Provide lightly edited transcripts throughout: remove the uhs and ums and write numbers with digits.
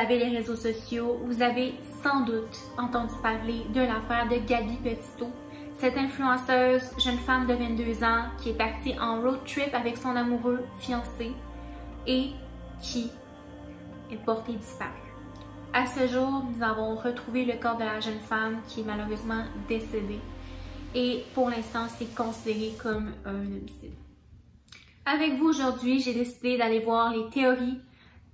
avez les réseaux sociaux, vous avez sans doute entendu parler de l'affaire de Gabby Petito, cette influenceuse jeune femme de 22 ans qui est partie en road trip avec son amoureux fiancé et qui est portée disparue. À ce jour, nous avons retrouvé le corps de la jeune femme qui est malheureusement décédée et pour l'instant, c'est considéré comme un homicide. Avec vous aujourd'hui, j'ai décidé d'aller voir les théories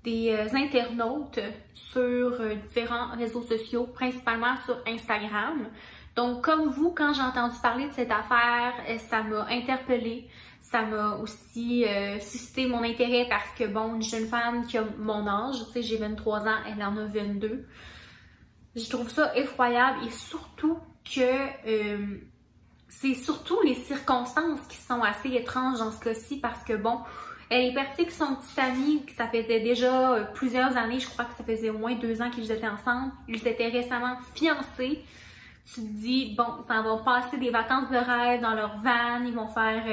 des internautes sur différents réseaux sociaux, principalement sur Instagram. Donc, comme vous, quand j'ai entendu parler de cette affaire, ça m'a interpellée. Ça m'a aussi suscité mon intérêt parce que, bon, une jeune femme qui a mon âge, tu sais, j'ai 23 ans, elle en a 22. Je trouve ça effroyable et surtout que c'est surtout les circonstances qui sont assez étranges dans ce cas-ci parce que, bon, elle est partie avec son petit ami, ça faisait déjà plusieurs années, je crois que ça faisait au moins 2 ans qu'ils étaient ensemble. Ils étaient récemment fiancés. Tu te dis, bon, ça va passer des vacances de rêve dans leur van, ils vont faire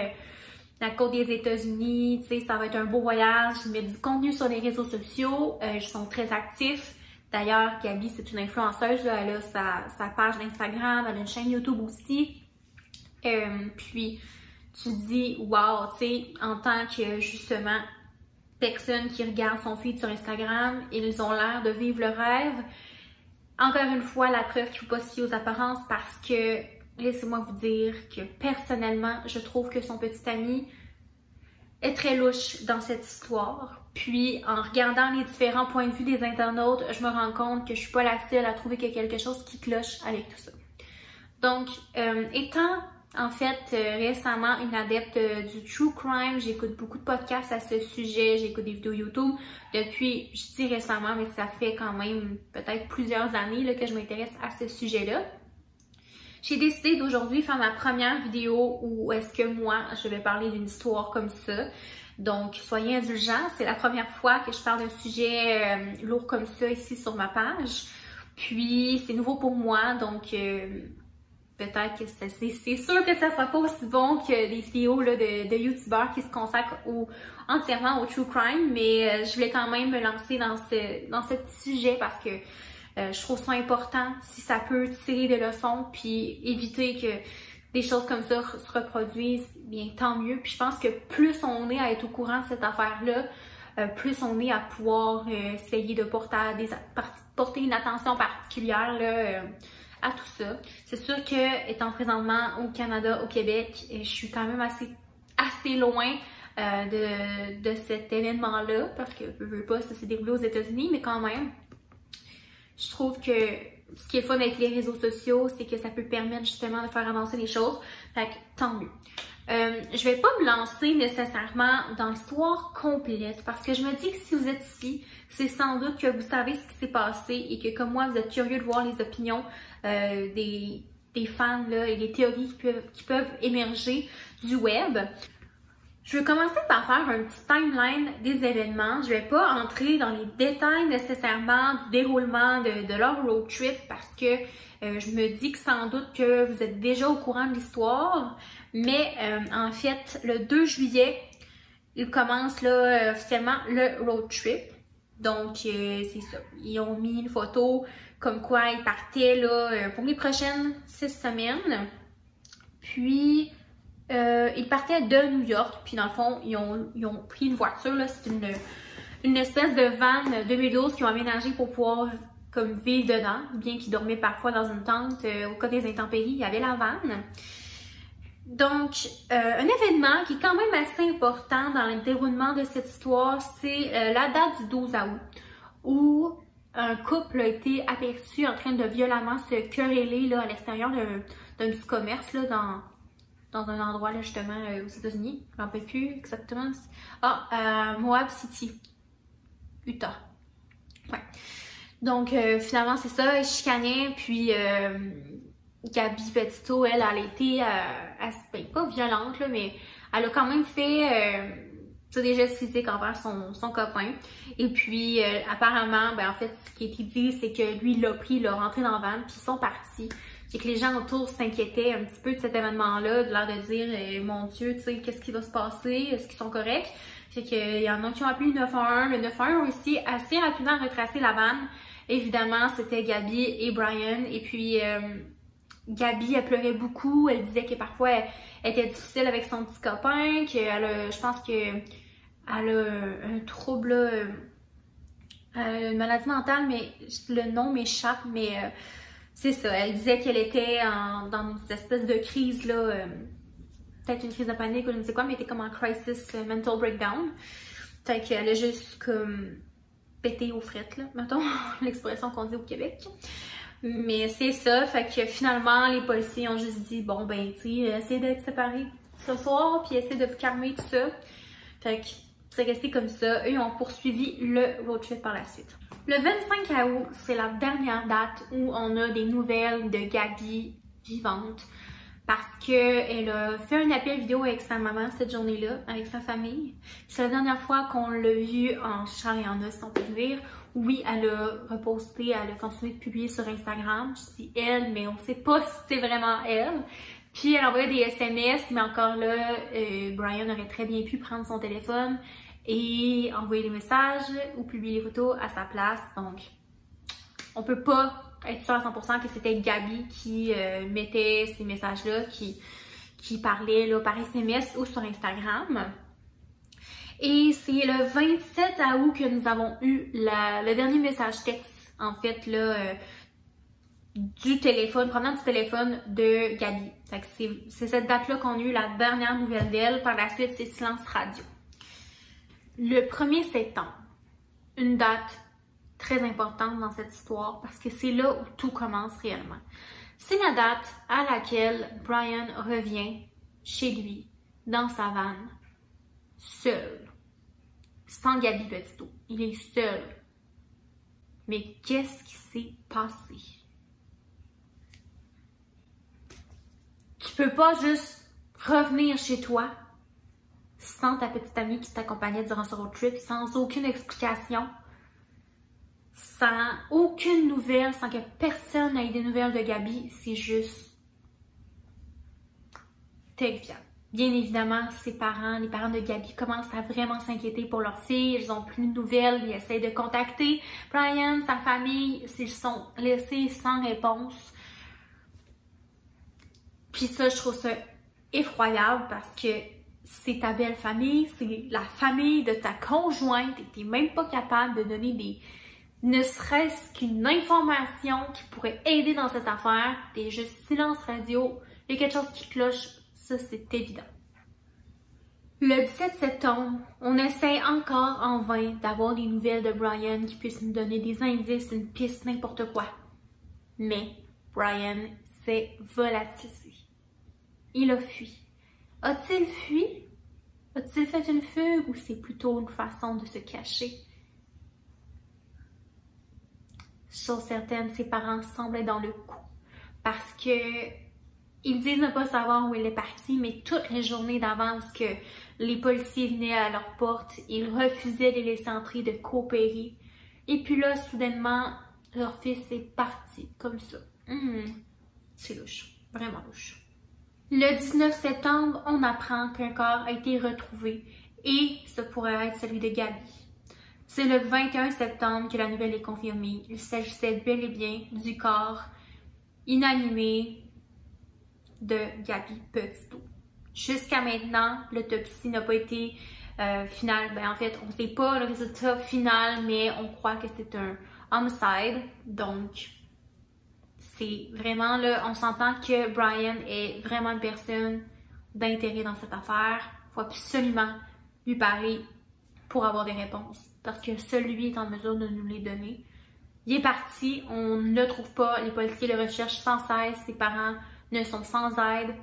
la côte des États-Unis, tu sais, ça va être un beau voyage. Ils mettent du contenu sur les réseaux sociaux, ils sont très actifs. D'ailleurs, Gabby, c'est une influenceuse, là, elle a sa page d'Instagram, elle a une chaîne YouTube aussi. Puis, tu te dis, wow, tu sais, en tant que, justement, personne qui regarde son feed sur Instagram, ils ont l'air de vivre le rêve. Encore une fois, la preuve qu'il ne faut pas se fier aux apparences parce que, laissez-moi vous dire que personnellement, je trouve que son petit ami est très louche dans cette histoire. Puis, en regardant les différents points de vue des internautes, je me rends compte que je suis pas la seule à trouver qu'il y a quelque chose qui cloche avec tout ça. Donc, étant en fait récemment une adepte du true crime, j'écoute beaucoup de podcasts à ce sujet, j'écoute des vidéos YouTube depuis, je dis récemment, mais ça fait quand même peut-être plusieurs années là, que je m'intéresse à ce sujet-là. J'ai décidé d'aujourd'hui faire ma première vidéo où est-ce que moi, je vais parler d'une histoire comme ça. Donc, soyez indulgents, c'est la première fois que je parle d'un sujet lourd comme ça ici sur ma page. Puis, c'est nouveau pour moi, donc peut-être que c'est sûr que ça sera pas aussi bon que les vidéos là, de youtubeurs qui se consacrent entièrement au true crime, mais je voulais quand même me lancer dans ce petit sujet parce que je trouve ça important si ça peut tirer des leçons puis éviter que des choses comme ça se reproduisent, bien tant mieux. Puis je pense que plus on est à être au courant de cette affaire-là, plus on est à pouvoir essayer de porter une attention particulière là, à tout ça. C'est sûr que étant présentement au Canada, au Québec, je suis quand même assez loin de cet événement-là parce que je veux pas, ça s'est déroulé aux États-Unis, mais quand même, je trouve que ce qui est fun avec les réseaux sociaux, c'est que ça peut permettre justement de faire avancer les choses. Fait que tant mieux. Je vais pas me lancer nécessairement dans l'histoire complète parce que je me dis que si vous êtes ici, c'est sans doute que vous savez ce qui s'est passé et que comme moi, vous êtes curieux de voir les opinions des fans là, et les théories qui peuvent émerger du web. Je vais commencer par faire un petit timeline des événements. Je vais pas entrer dans les détails nécessairement du déroulement de leur road trip parce que je me dis que sans doute que vous êtes déjà au courant de l'histoire. Mais en fait, le 2 juillet, il commence là, officiellement le road trip. Donc, c'est ça. Ils ont mis une photo comme quoi ils partaient là, pour les prochaines 6 semaines. Puis, ils partaient de New York. Puis, dans le fond, ils ont pris une voiture. C'est une espèce de van 2012 qu'ils ont aménagé pour pouvoir comme vivre dedans. Bien qu'ils dormaient parfois dans une tente. Au cas des intempéries, il y avait la van. Donc, un événement qui est quand même assez important dans le déroulement de cette histoire, c'est la date du 12 août, où un couple a été aperçu en train de violemment se quereller là, à l'extérieur d'un petit commerce là, dans un endroit là, justement aux États-Unis. Je ne me rappelle plus exactement. Moab City, Utah. Ouais. Donc, finalement, c'est ça, ils chicanaient, puis Gabby Petito, elle a été ben, pas violente, là, mais elle a quand même fait des gestes physiques envers son copain. Et puis, apparemment, ben, en fait, ce qui a été dit, c'est que lui, il l'a pris, il l'a rentré dans le van, puis ils sont partis. Et que les gens autour s'inquiétaient un petit peu de cet événement-là, de l'air de dire mon Dieu, tu sais, qu'est-ce qui va se passer? Est-ce qu'ils sont corrects? Fait qu'il y en a qui ont appelé le 911. Le 911 a réussi assez rapidement à retracer la vanne. Évidemment, c'était Gabby et Brian. Et puis, Gabby, elle pleurait beaucoup. Elle disait que parfois, elle était difficile avec son petit copain. Je pense qu'elle a un trouble, une maladie mentale, mais le nom m'échappe. Mais c'est ça. Elle disait qu'elle était dans une espèce de crise, là. Peut-être une crise de panique ou je ne sais quoi, mais elle était comme en crisis mental breakdown. Fait qu'elle a juste comme pété aux frettes, là, mettons, l'expression qu'on dit au Québec. Mais c'est ça, fait que finalement, les policiers ont juste dit, bon ben, tu sais, essayez d'être séparés ce soir, puis essayez de vous calmer, tout ça. Fait que c'est resté comme ça. Eux ont poursuivi le road trip par la suite. Le 25 août, c'est la dernière date où on a des nouvelles de Gabby vivante. Parce qu'elle a fait un appel vidéo avec sa maman cette journée-là, avec sa famille. C'est la dernière fois qu'on l'a vue en chair et en os, si on peut dire. Oui, elle a reposté, elle a continué de publier sur Instagram. Je dis elle, mais on ne sait pas si c'est vraiment elle. Puis elle envoyait des SMS, mais encore là, Brian aurait très bien pu prendre son téléphone et envoyer des messages ou publier les photos à sa place. Donc, on peut pas être sûr à 100% que c'était Gabby qui mettait ces messages-là, qui parlait là, par SMS ou sur Instagram. Et c'est le 27 août que nous avons eu le dernier message texte, en fait, là, du téléphone, provenant du téléphone de Gabby. C'est cette date-là qu'on a eu la dernière nouvelle d'elle. Par la suite, c'est silence radio. Le 1er septembre, une date très importante dans cette histoire parce que c'est là où tout commence réellement. C'est la date à laquelle Brian revient chez lui, dans sa vanne, seul, sans Gabby Petito. Il est seul. Mais qu'est-ce qui s'est passé? Tu peux pas juste revenir chez toi sans ta petite amie qui t'accompagnait durant ce road trip, sans aucune explication, sans aucune nouvelle, sans que personne ait des nouvelles de Gabby. C'est juste terrifiant. Bien évidemment, ses parents, les parents de Gabby commencent à vraiment s'inquiéter pour leur fille. Ils n'ont plus de nouvelles, ils essaient de contacter Brian, sa famille, s'ils sont laissés sans réponse. Puis ça, je trouve ça effroyable parce que c'est ta belle famille, c'est la famille de ta conjointe et tu n'es même pas capable de donner ne serait-ce qu'une information qui pourrait aider dans cette affaire. T'es juste silence radio, il y a quelque chose qui cloche, ça c'est évident. Le 17 septembre, on essaie encore en vain d'avoir des nouvelles de Brian qui puissent nous donner des indices, une piste, n'importe quoi. Mais Brian s'est volatilisé. Il a fui. A-t-il fui? A-t-il fait une fugue ou c'est plutôt une façon de se cacher? Chose certaine, ses parents semblent être dans le coup parce que ils disent ne pas savoir où il est parti, mais toutes les journées d'avance que les policiers venaient à leur porte, ils refusaient de les laisser entrer, de coopérer. Et puis là, soudainement, leur fils est parti comme ça. C'est louche, vraiment louche. Le 19 septembre, on apprend qu'un corps a été retrouvé et ce pourrait être celui de Gabby. C'est le 21 septembre que la nouvelle est confirmée. Il s'agissait bel et bien du corps inanimé de Gabby Petito. Jusqu'à maintenant, l'autopsie n'a pas été finale. Ben, en fait, on ne sait pas le résultat final, mais on croit que c'est un homicide. Donc, c'est vraiment là, on s'entend que Brian est vraiment une personne d'intérêt dans cette affaire. Il faut absolument lui parler pour avoir des réponses. Parce que seul lui est en mesure de nous les donner. Il est parti, on ne le trouve pas, les policiers le recherchent sans cesse, ses parents ne sont sans aide.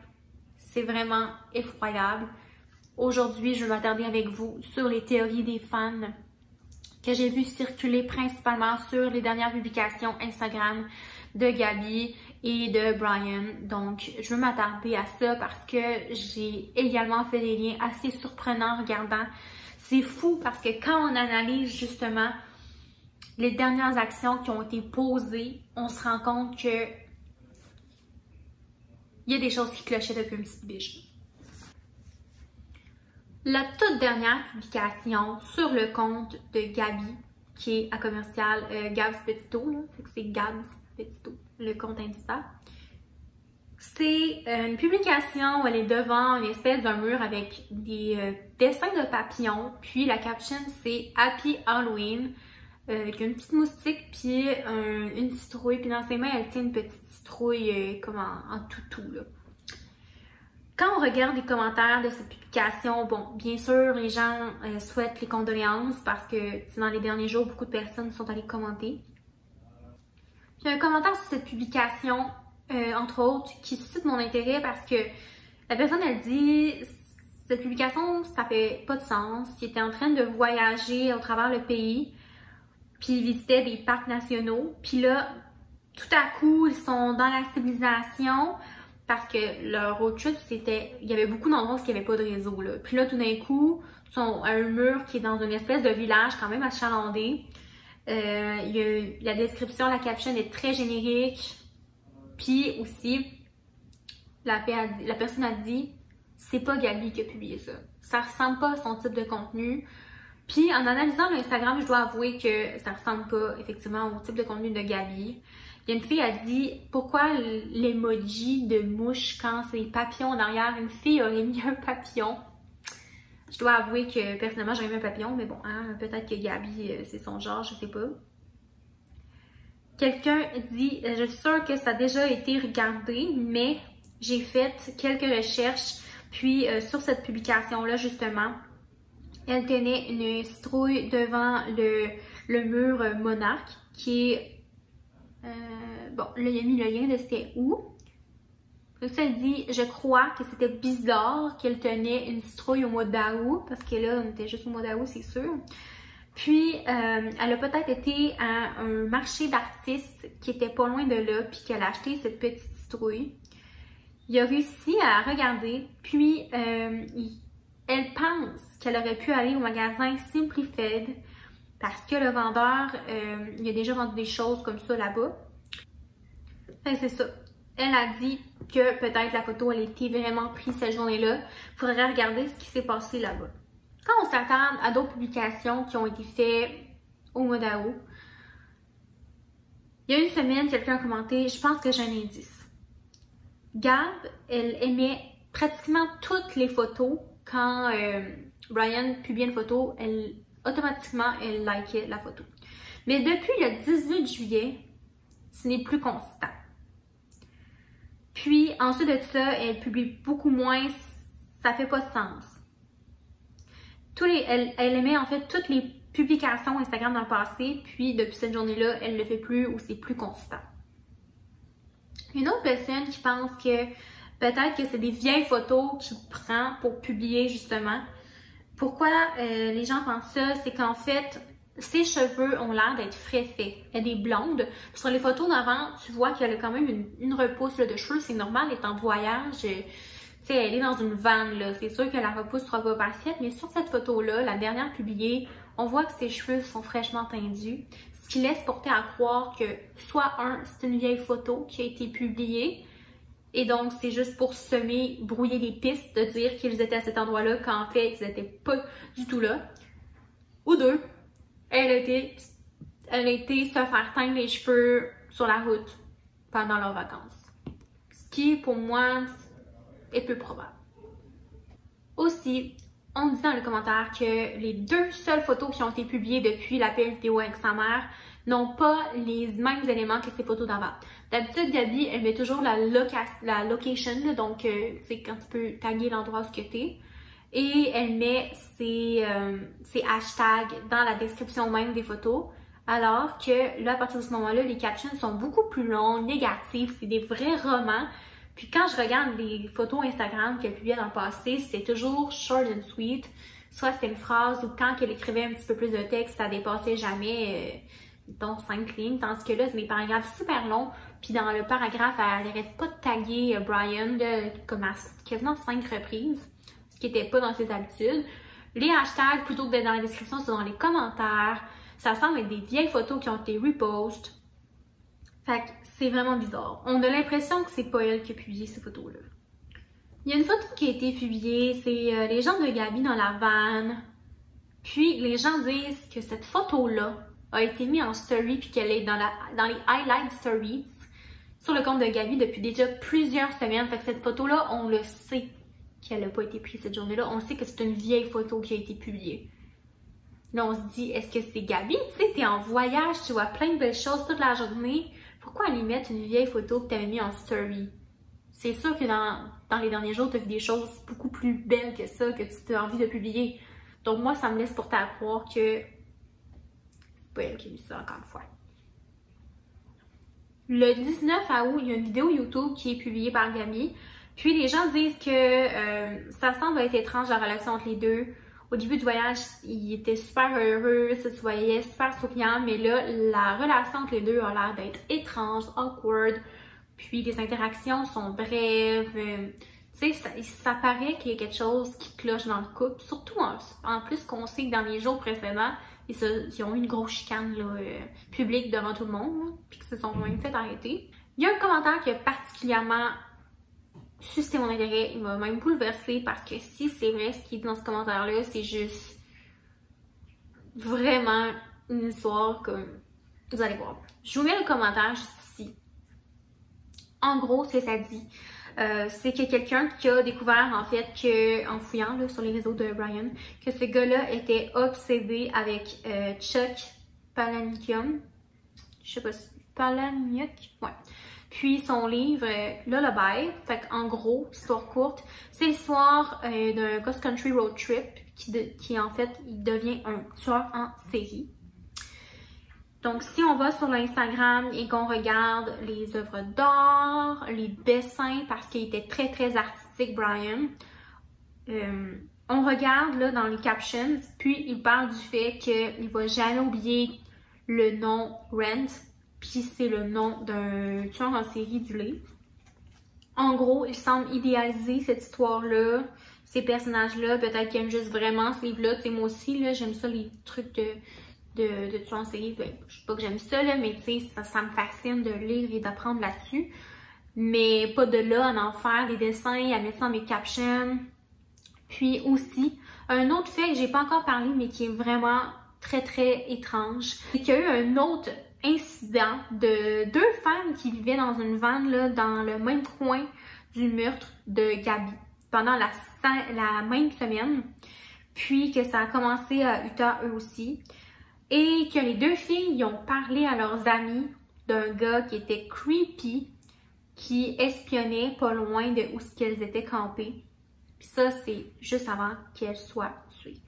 C'est vraiment effroyable. Aujourd'hui, je vais m'attarder avec vous sur les théories des fans que j'ai vu circuler principalement sur les dernières publications Instagram de Gabby et de Brian. Donc, je veux m'attarder à ça parce que j'ai également fait des liens assez surprenants en regardant. C'est fou parce que quand on analyse justement les dernières actions qui ont été posées, on se rend compte que il y a des choses qui clochaient depuis un petit biche. La toute dernière publication sur le compte de Gabi, qui est à commercial Gabs Petito, c'est Gabs Petito, le compte Insta. C'est une publication où elle est devant une espèce d'un mur avec des dessins de papillons, puis la caption c'est Happy Halloween, avec une petite moustique puis une citrouille, puis dans ses mains elle tient une petite citrouille comme en toutou là. Quand on regarde les commentaires de cette publication, bon, bien sûr, les gens souhaitent les condoléances parce que dans les derniers jours, beaucoup de personnes sont allées commenter. Puis un commentaire sur cette publication, entre autres, qui suscite mon intérêt parce que la personne, elle dit « Cette publication, ça fait pas de sens. Il était en train de voyager au travers le pays, puis il visitait des parcs nationaux. Puis là, tout à coup, ils sont dans la civilisation. » Parce que leur road trip, c'était... Il y avait beaucoup d'endroits où il n'y avait pas de réseau, là. Puis là, tout d'un coup, ils sont à un mur qui est dans une espèce de village quand même achalandé. La description, la caption est très générique. Puis aussi, la personne a dit « C'est pas Gabi qui a publié ça. Ça ressemble pas à son type de contenu. » Puis en analysant l'Instagram, je dois avouer que ça ressemble pas effectivement au type de contenu de Gabi. Il y a une fille qui a dit « Pourquoi l'emoji de mouche quand c'est papillon en arrière? Une fille aurait mis un papillon. » Je dois avouer que personnellement j'aurais mis un papillon, mais bon, hein, peut-être que Gabi c'est son genre, je sais pas. Quelqu'un dit « Je suis sûre que ça a déjà été regardé, mais j'ai fait quelques recherches. » Puis sur cette publication-là, justement, elle tenait une citrouille devant le mur monarque qui est... bon, là, il a mis le lien de c'était où. Ça, elle dit, je crois que c'était bizarre qu'elle tenait une citrouille au mois d'août, parce que là, on était juste au mois d'août, c'est sûr. Puis, elle a peut-être été à un marché d'artistes qui était pas loin de là, puis qu'elle a acheté cette petite citrouille. Il a réussi à regarder, puis elle pense qu'elle aurait pu aller au magasin Simply Fed, parce que le vendeur, il a déjà vendu des choses comme ça là-bas. C'est ça. Elle a dit que peut-être la photo, elle a été vraiment prise cette journée-là. Il faudrait regarder ce qui s'est passé là-bas. Quand on s'attarde à d'autres publications qui ont été faites au mois d'août, il y a une semaine, quelqu'un a commenté « Je pense que j'ai un indice. » Gab, elle aimait pratiquement toutes les photos. Quand Brian publiait une photo, automatiquement, elle likait la photo. Mais depuis le 18 juillet, ce n'est plus constant. Puis, ensuite de ça, elle publie beaucoup moins. Ça fait pas de sens. Elle aimait en fait toutes les publications Instagram dans le passé, puis depuis cette journée-là, elle ne le fait plus ou c'est plus constant. Une autre personne qui pense que peut-être que c'est des vieilles photos qu'il prend pour publier justement. Pourquoi les gens pensent ça? C'est qu'en fait, ses cheveux ont l'air d'être frais faits. Elle est blonde. Sur les photos d'avant, tu vois qu'elle a quand même une repousse là, de cheveux. C'est normal, elle est en voyage. Tu sais, elle est dans une vanne, là. C'est sûr que la repousse sera pas parfaite, mais sur cette photo-là, la dernière publiée, on voit que ses cheveux sont fraîchement tendus. Ce qui laisse porter à croire que soit c'est une vieille photo qui a été publiée, et donc c'est juste pour brouiller les pistes, de dire qu'ils étaient à cet endroit-là, quand en fait, ils n'étaient pas du tout là. Ou deux, elle a été se faire teindre les cheveux sur la route pendant leurs vacances. Ce qui, pour moi, est peu probable. Aussi, on dit dans les commentaires que les deux seules photos qui ont été publiées depuis l'appel vidéo avec sa mère n'ont pas les mêmes éléments que ses photos d'avant. D'habitude, Gabi, elle met toujours la location, là, donc c'est quand tu peux taguer l'endroit où tu es. Et elle met ses hashtags dans la description même des photos. Alors que là, à partir de ce moment-là, les captions sont beaucoup plus longues, négatives, c'est des vrais romans. Puis quand je regarde les photos Instagram qu'elle publiait dans le passé, c'est toujours short and sweet. Soit c'était une phrase ou quand elle écrivait un petit peu plus de texte, ça dépassait jamais, mettons 5 lignes. Tandis que là, c'est des paragraphes super longs. Puis dans le paragraphe, elle n'arrête pas de taguer Brian comme à quasiment 5 reprises. Ce qui n'était pas dans ses habitudes. Les hashtags, plutôt que d'être dans la description, c'est dans les commentaires. Ça semble être des vieilles photos qui ont été repost. Fait que c'est vraiment bizarre. On a l'impression que c'est pas elle qui a publié ces photos-là. Il y a une photo qui a été publiée, c'est les gens de Gabi dans la van. Puis les gens disent que cette photo-là a été mise en story puis qu'elle est dans les highlight stories sur le compte de Gabi depuis déjà plusieurs semaines. Fait que cette photo-là, on le sait qu'elle n'a pas été prise cette journée-là. On sait que c'est une vieille photo qui a été publiée. Là, on se dit, est-ce que c'est Gabi? Tu sais, t'es en voyage, tu vois plein de belles choses toute la journée. Pourquoi aller mettre une vieille photo que t'avais mise en story? C'est sûr que dans les derniers jours, tu as vu des choses beaucoup plus belles que ça, que tu as envie de publier. Donc moi, ça me laisse porter à croire que c'est pas elle qui a mis ça encore une fois. Le 19 août, il y a une vidéo YouTube qui est publiée par Gabi. Puis les gens disent que ça semble être étrange la relation entre les deux. Au début du voyage, il était super heureux, ça se voyait super souriant, mais là, la relation entre les deux a l'air d'être étrange, awkward. Puis les interactions sont brèves. Tu sais, ça paraît qu'il y a quelque chose qui cloche dans le couple. Surtout en plus qu'on sait que dans les jours précédents, ils ont eu une grosse chicane là, publique devant tout le monde. Là, puis qu'ils se sont même fait arrêter. Il y a un commentaire qui a particulièrement suscité mon intérêt. Il m'a même bouleversée parce que si c'est vrai ce qui est dit dans ce commentaire-là, c'est juste vraiment une histoire comme vous allez voir. Je vous mets le commentaire juste ici. En gros, ce que ça dit, c'est que quelqu'un qui a découvert, en fait, que, en fouillant là, sur les réseaux de Brian, que ce gars-là était obsédé avec Chuck Palahniuk. Je sais pas si... Palahniuk? Ouais. Puis son livre Lullaby. Fait qu'en gros, histoire courte, c'est l'histoire d'un cross-country road trip qui en fait, il devient un tueur en série. Donc, si on va sur l'Instagram et qu'on regarde les œuvres d'art, les dessins, parce qu'il était très, très artistique, Brian, on regarde là dans les captions, puis il parle du fait qu'il va jamais oublier le nom Rent, puis c'est le nom d'un tueur en série du livre. En gros, il semble idéaliser cette histoire-là, ces personnages-là, peut-être qu'il aime juste vraiment ce livre-là. Tu sais, moi aussi, là, j'aime ça, les trucs de tuer en série, ben, je sais pas que j'aime ça, là, mais tu sais, ça me fascine de lire et d'apprendre là-dessus. Mais pas de là à en faire des dessins, à mettre ça dans mes captions. Puis aussi, un autre fait que j'ai pas encore parlé, mais qui est vraiment très très étrange, c'est qu'il y a eu un autre incident de deux femmes qui vivaient dans une van là, dans le même coin du meurtre de Gabi pendant la même semaine. Puis que ça a commencé à Utah eux aussi. Et que les deux filles ont parlé à leurs amis d'un gars qui était creepy, qui espionnait pas loin de où qu'elles étaient campées. Puis ça, c'est juste avant qu'elles soient tuées.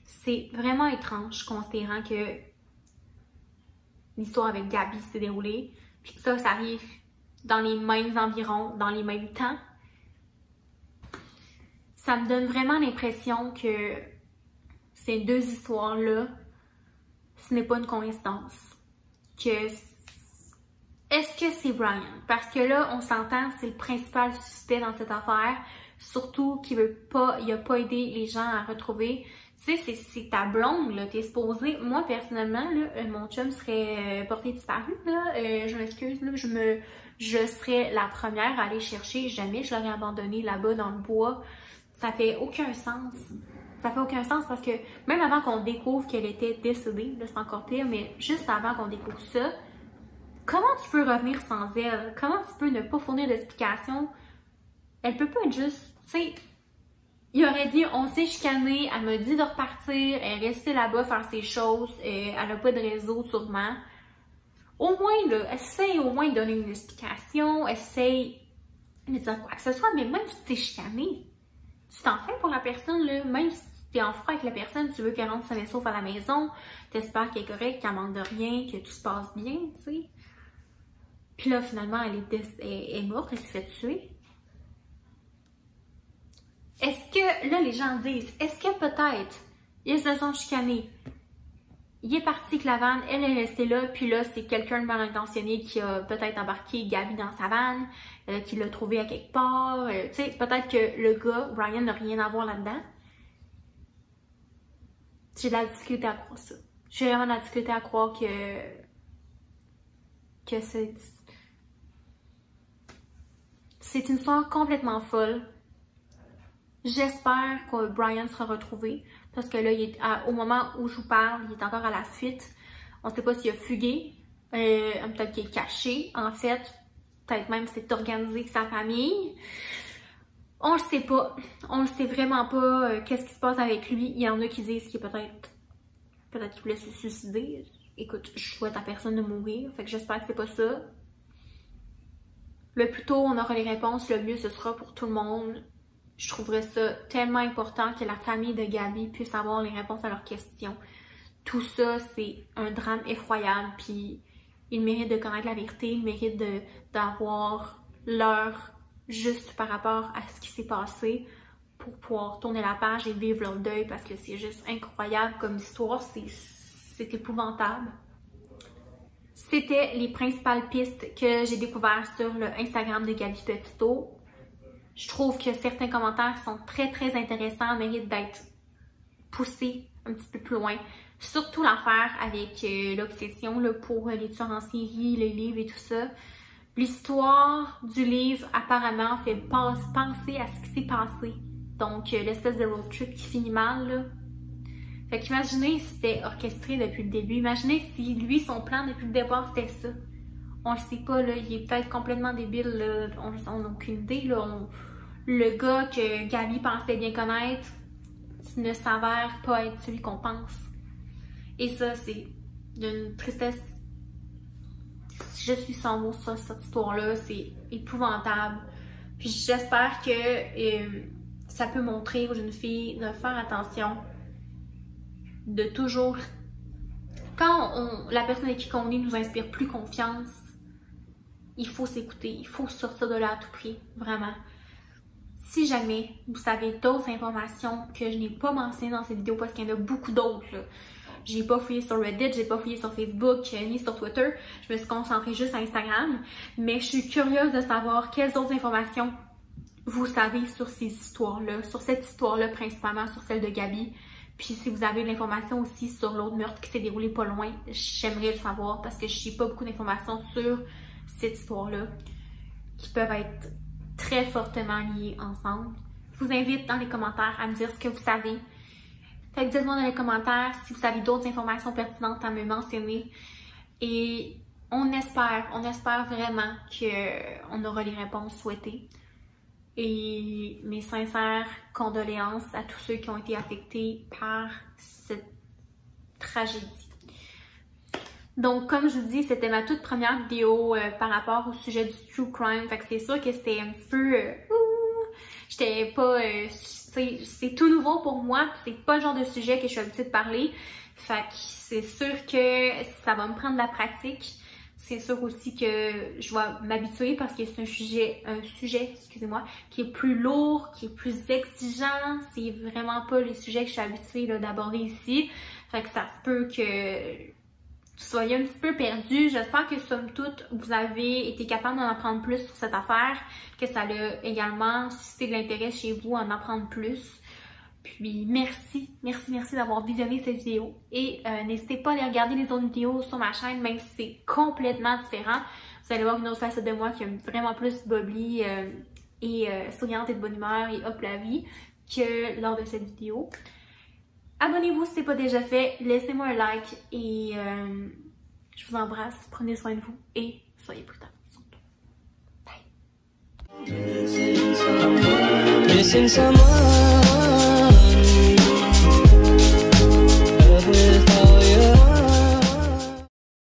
C'est vraiment étrange, considérant que l'histoire avec Gabi s'est déroulée, puis que ça arrive dans les mêmes environs, dans les mêmes temps. Ça me donne vraiment l'impression que ces deux histoires-là, ce n'est pas une coïncidence. Est-ce que c'est Brian? Parce que là, on s'entend, c'est le principal suspect dans cette affaire. Surtout qu'il n'a pas aidé les gens à retrouver. Tu sais, c'est ta blonde, là. T'es supposé. Moi, personnellement, là, mon chum serait porté disparu, là. Je m'excuse, là. Je serais la première à aller chercher. Jamais je l'aurais abandonné là-bas dans le bois. Ça fait aucun sens. Ça fait aucun sens parce que même avant qu'on découvre qu'elle était décédée, là c'est encore pire, mais juste avant qu'on découvre ça, comment tu peux revenir sans elle? Comment tu peux ne pas fournir d'explication? Elle peut pas être juste, tu sais, il aurait dit on s'est chicané, elle m'a dit de repartir, elle est restée là-bas faire ses choses, elle a pas de réseau sûrement. Au moins, là, essaye au moins de donner une explication, essaye de dire quoi que ce soit, mais même si tu t'es chicané, tu t'en fais pour la personne, là, même si tu es en froid avec la personne, tu veux qu'elle rentre saine et sauve à la maison, t'espères qu'elle est correcte, qu'elle manque de rien, que tout se passe bien, tu sais. Puis là, finalement, elle est morte, elle s'est fait tuer. Est-ce que, là, les gens disent, est-ce que peut-être, ils se sont chicanés, il est parti avec la vanne, elle est restée là, puis là, c'est quelqu'un de mal intentionné qui a peut-être embarqué Gabi dans sa vanne, qui l'a trouvé à quelque part. Tu sais, peut-être que le gars, Brian, n'a rien à voir là-dedans. J'ai de la difficulté à croire ça. J'ai vraiment de la difficulté à croire que C'est une histoire complètement folle. J'espère que Brian sera retrouvé parce que là, au moment où je vous parle, il est encore à la fuite. On ne sait pas s'il a fugué, peut-être qu'il est caché. En fait, peut-être même s'est organisé avec sa famille. On le sait pas. On le sait vraiment pas qu'est-ce qui se passe avec lui. Il y en a qui disent qu'il est peut-être qu'il voulait se suicider. Écoute, je souhaite à personne de mourir. Fait que j'espère que c'est pas ça. Le plus tôt on aura les réponses, le mieux ce sera pour tout le monde. Je trouverais ça tellement important que la famille de Gabi puisse avoir les réponses à leurs questions. Tout ça, c'est un drame effroyable. Puis ils méritent de connaître la vérité. Ils méritent d'avoir l'heure juste par rapport à ce qui s'est passé pour pouvoir tourner la page et vivre leur deuil parce que c'est juste incroyable comme histoire, c'est épouvantable. C'était les principales pistes que j'ai découvertes sur le Instagram de Gabi Petito. Je trouve que certains commentaires sont très intéressants, méritent d'être poussés un petit peu plus loin. Surtout l'affaire avec l'obsession pour les tueurs en série, les livres et tout ça. L'histoire du livre, apparemment, fait penser à ce qui s'est passé. Donc, l'espèce de road trip qui finit mal, là. Fait qu'imaginez si c'était orchestré depuis le début. Imaginez si lui, son plan depuis le départ, c'était ça. On le sait pas, là. Il est peut-être complètement débile, là. On n'a aucune idée, là. Le gars que Gabi pensait bien connaître ne s'avère pas être celui qu'on pense. Et ça, c'est d'une tristesse. Je suis sans mots sur cette histoire-là, c'est épouvantable. Puis j'espère que ça peut montrer aux jeunes filles de faire attention, de toujours... Quand la personne avec qui on est nous inspire plus confiance, il faut s'écouter, il faut sortir de là à tout prix, vraiment. Si jamais vous savez d'autres informations que je n'ai pas mentionnées dans cette vidéo, parce qu'il y en a beaucoup d'autres, j'ai pas fouillé sur Reddit, j'ai pas fouillé sur Facebook, ni sur Twitter. Je me suis concentrée juste sur Instagram. Mais je suis curieuse de savoir quelles autres informations vous savez sur ces histoires-là, sur cette histoire-là, principalement sur celle de Gabi. Puis si vous avez de l'information aussi sur l'autre meurtre qui s'est déroulé pas loin, j'aimerais le savoir parce que je n'ai pas beaucoup d'informations sur cette histoire-là qui peuvent être très fortement liées ensemble. Je vous invite dans les commentaires à me dire ce que vous savez. Fait que dites-moi dans les commentaires si vous avez d'autres informations pertinentes à me mentionner. Et on espère vraiment qu'on aura les réponses souhaitées. Et mes sincères condoléances à tous ceux qui ont été affectés par cette tragédie. Donc, comme je vous dis, c'était ma toute première vidéo par rapport au sujet du true crime. Fait que c'est sûr que c'était un petit peu... j'étais pas... c'est tout nouveau pour moi. C'est pas le genre de sujet que je suis habituée de parler. Fait que c'est sûr que ça va me prendre de la pratique. C'est sûr aussi que je vais m'habituer parce que c'est un sujet, excusez-moi, qui est plus lourd, qui est plus exigeant. C'est vraiment pas les sujets que je suis habituée d'aborder ici. Fait que ça se peut que vous soyez un petit peu perdu. J'espère que somme toute, vous avez été capable d'en apprendre plus sur cette affaire, que ça a également suscité de l'intérêt chez vous à en apprendre plus. Puis merci d'avoir visionné cette vidéo. Et n'hésitez pas à aller regarder les autres vidéos sur ma chaîne, même si c'est complètement différent. Vous allez voir une autre facette de moi qui est vraiment plus bubbly et souriante et de bonne humeur et hop la vie que lors de cette vidéo. Abonnez-vous si ce n'est pas déjà fait, laissez-moi un like et je vous embrasse, prenez soin de vous et soyez prudents. Bye!